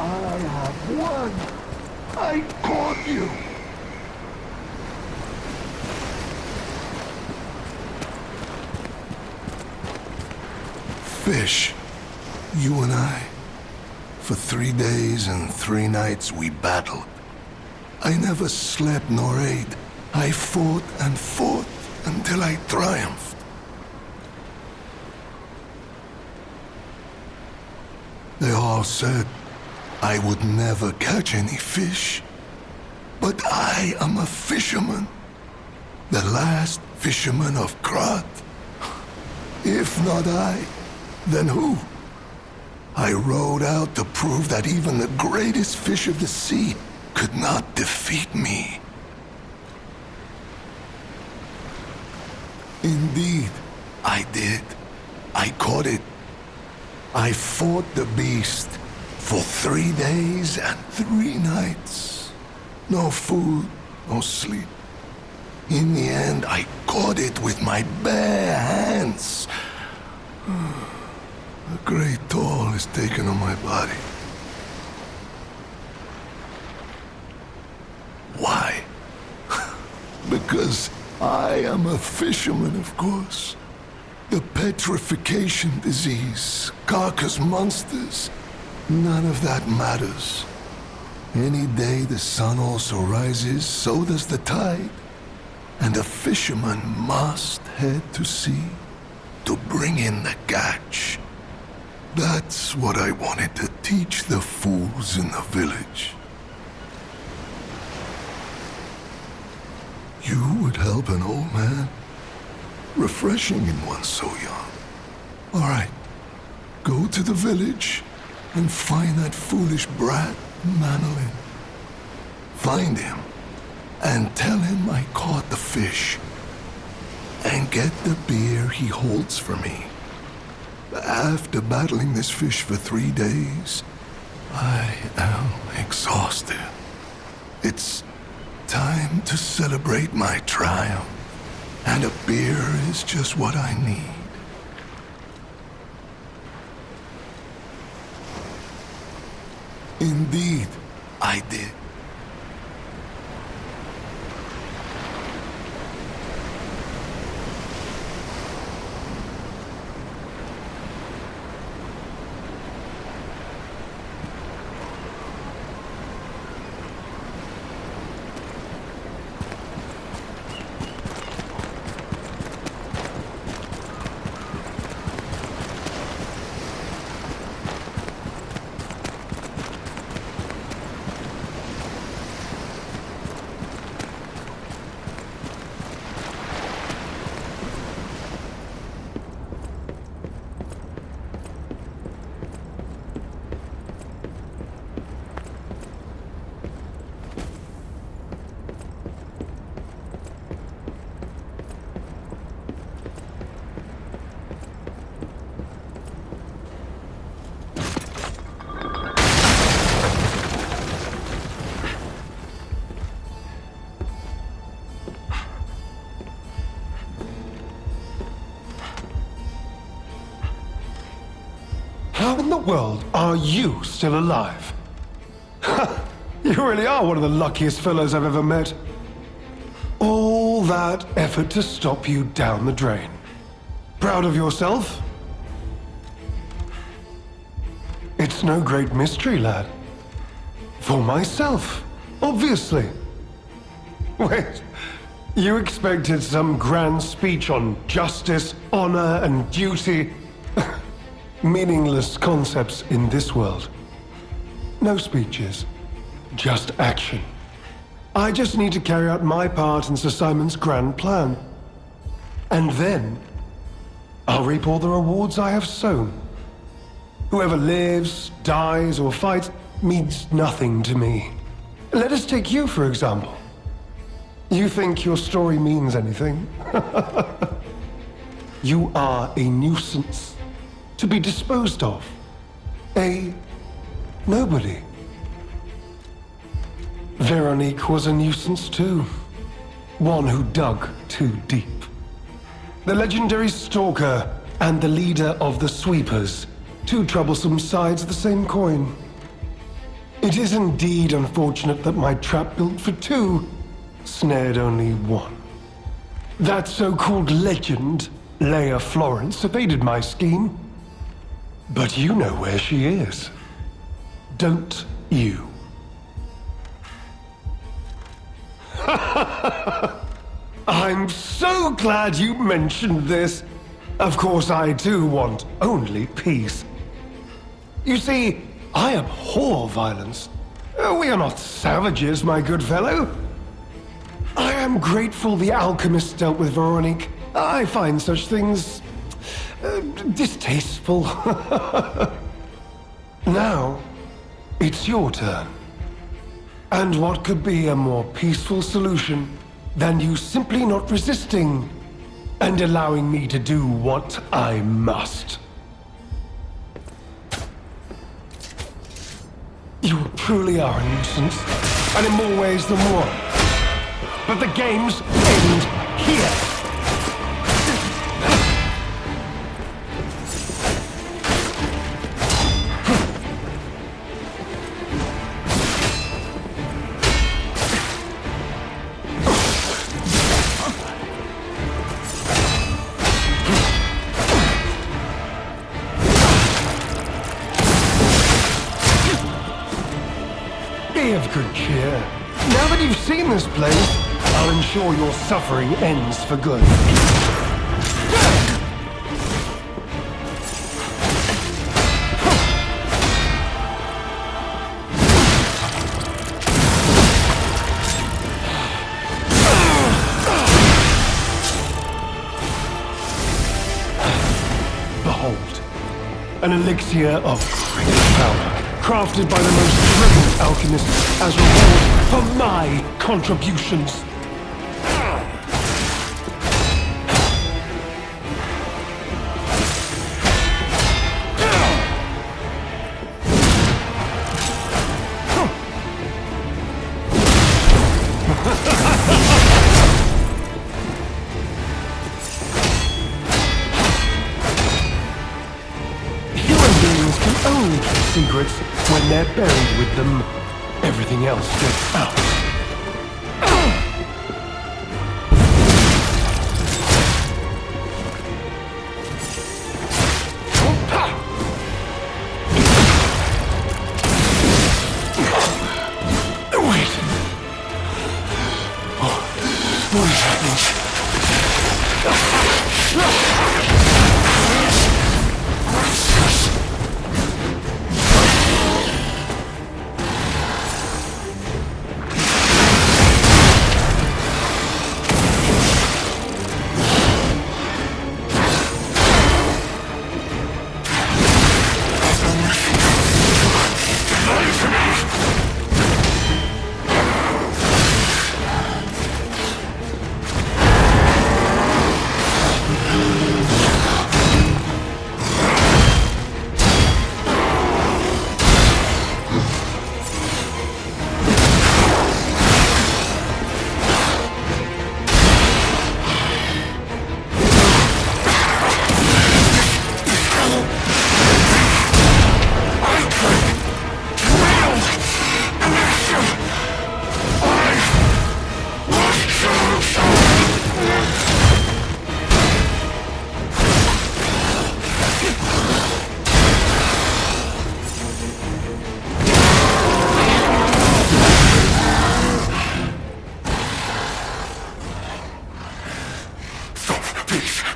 I have won. I caught you. Fish, you and I. For 3 days and 3 nights we battled. I never slept nor ate. I fought and fought until I triumphed. They all said I would never catch any fish. But I am a fisherman. The last fisherman of Krat. If not I, then who? I rowed out to prove that even the greatest fish of the sea could not defeat me. Indeed, I did. I caught it. I fought the beast for 3 days and 3 nights. No food, no sleep. In the end, I caught it with my bare hands. A great toll is taken on my body. Why? Because I am a fisherman, of course. The petrification disease, carcass monsters, none of that matters. Any day the sun also rises, so does the tide. And a fisherman must head to sea to bring in the catch. That's what I wanted to teach the fools in the village. You would help an old man? Refreshing in one so young. All right, go to the village and find that foolish brat, Manolin. Find him and tell him I caught the fish. And get the beer he holds for me. After battling this fish for 3 days, I am exhausted. It's time to celebrate my triumph. And a beer is just what I need. Indeed, I did. How in the world are you still alive? You really are one of the luckiest fellows I've ever met. All that effort to stop you down the drain. Proud of yourself? It's no great mystery, lad. For myself, obviously. Wait, you expected some grand speech on justice, honor, and duty? Meaningless concepts in this world. No speeches, just action. I just need to carry out my part in Sir Simon's grand plan. And then, I'll reap all the rewards I have sown. Whoever lives, dies, or fights means nothing to me. Let us take you, for example. You think your story means anything? You are a nuisance. To be disposed of. A nobody. Veronique was a nuisance too. One who dug too deep. The legendary stalker and the leader of the sweepers. Two troublesome sides of the same coin. It is indeed unfortunate that my trap built for two snared only one. That so-called legend, Leia Florence, evaded my scheme. But you know where she is. Don't you? I'm so glad you mentioned this. Of course, I too want only peace. You see, I abhor violence. We are not savages, my good fellow. I am grateful the alchemist dealt with Veronique. I find such things distasteful. Now, it's your turn. And what could be a more peaceful solution than you simply not resisting and allowing me to do what I must? You truly are a nuisance, and in more ways than one. But the games end here. Be of good cheer. Now that you've seen this place, I'll ensure your suffering ends for good. Behold, an elixir of great power, crafted by the most brilliant alchemists as reward for my contributions. Only keep secrets when they're buried with them. Everything else gets out. Wait. What is happening?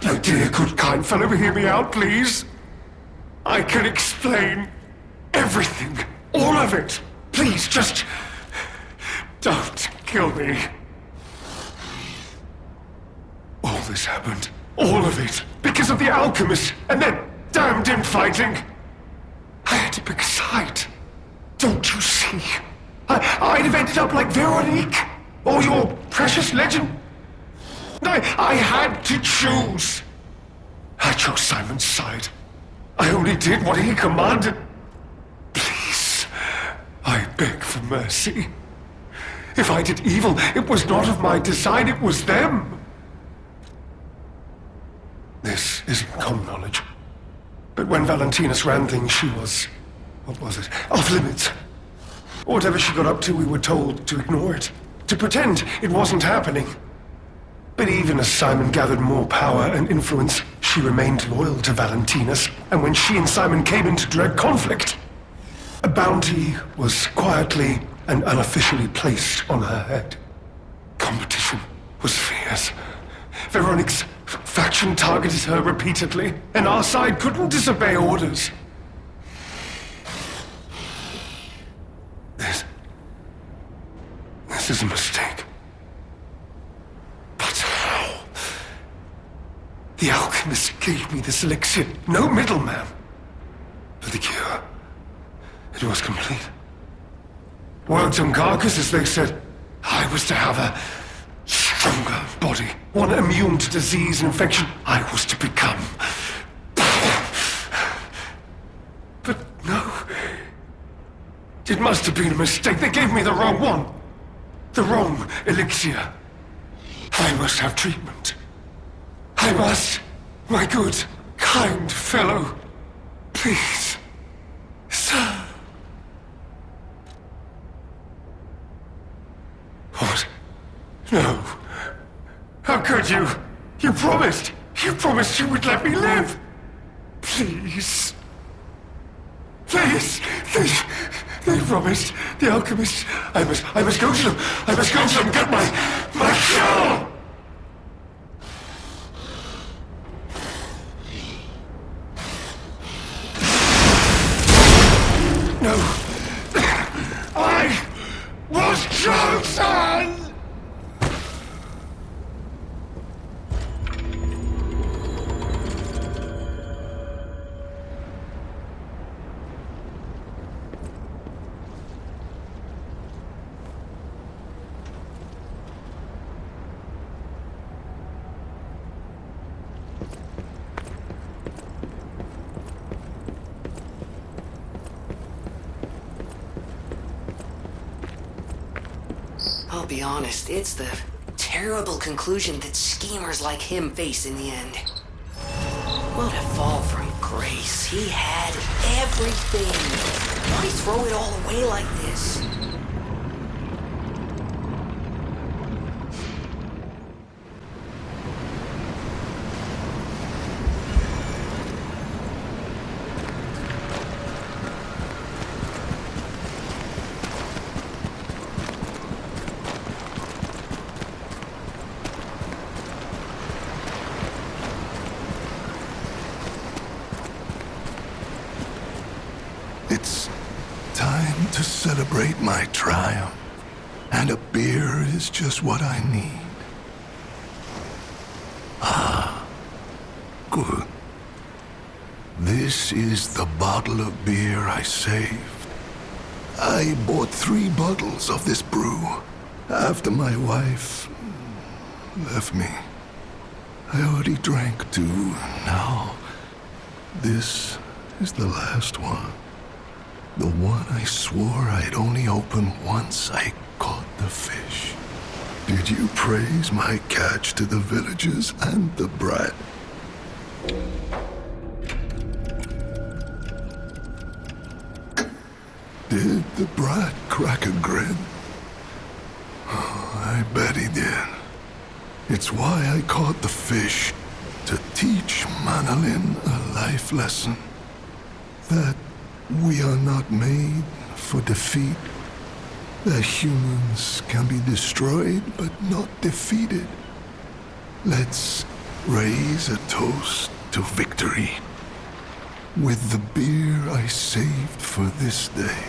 My dear, good, kind fellow, hear me out, please. I can explain everything. All of it. Please, just don't kill me. All this happened. All of it. Because of the alchemist and their damned infighting. I had to pick a side. Don't you see? I'd have ended up like Veronique. Or your precious legend. I had to choose. I chose Simon's side. I only did what he commanded. Please, I beg for mercy. If I did evil, it was not of my design, it was them. This isn't common knowledge. But when Valentinus ran things, she was, what was it, off limits. Whatever she got up to, we were told to ignore it, to pretend it wasn't happening. But even as Simon gathered more power and influence, she remained loyal to Valentinus, and when she and Simon came into direct conflict, a bounty was quietly and unofficially placed on her head. Competition was fierce. Veronique's faction targeted her repeatedly, and our side couldn't disobey orders. This is a mistake. But how? The alchemist gave me this elixir, no middleman. For the cure, it was complete. Worked on carcasses, they said. I was to have a stronger body, one immune to disease and infection. I was to become. But no. It must have been a mistake. They gave me the wrong one. The wrong elixir. I must have treatment. I must. My good, kind fellow. Please. Sir. What? No. How could you? You promised. You promised you would let me live. Please. Please. They promised. The alchemist. I must go to them. I must go to them and get my cure! No. I was chosen! I'll be honest, it's the terrible conclusion that schemers like him face in the end. What a fall from grace. He had everything. Why throw it all away like this? It's time to celebrate my triumph, and a beer is just what I need. Ah, good. This is the bottle of beer I saved. I bought 3 bottles of this brew after my wife left me. I already drank 2. Now, this is the last one. The one I swore I'd only open once I caught the fish. Did you praise my catch to the villagers and the brat? Did the brat crack a grin? Oh, I bet he did. It's why I caught the fish, to teach Manolin a life lesson. That we are not made for defeat. That humans can be destroyed but not defeated. Let's raise a toast to victory with the beer I saved for this day.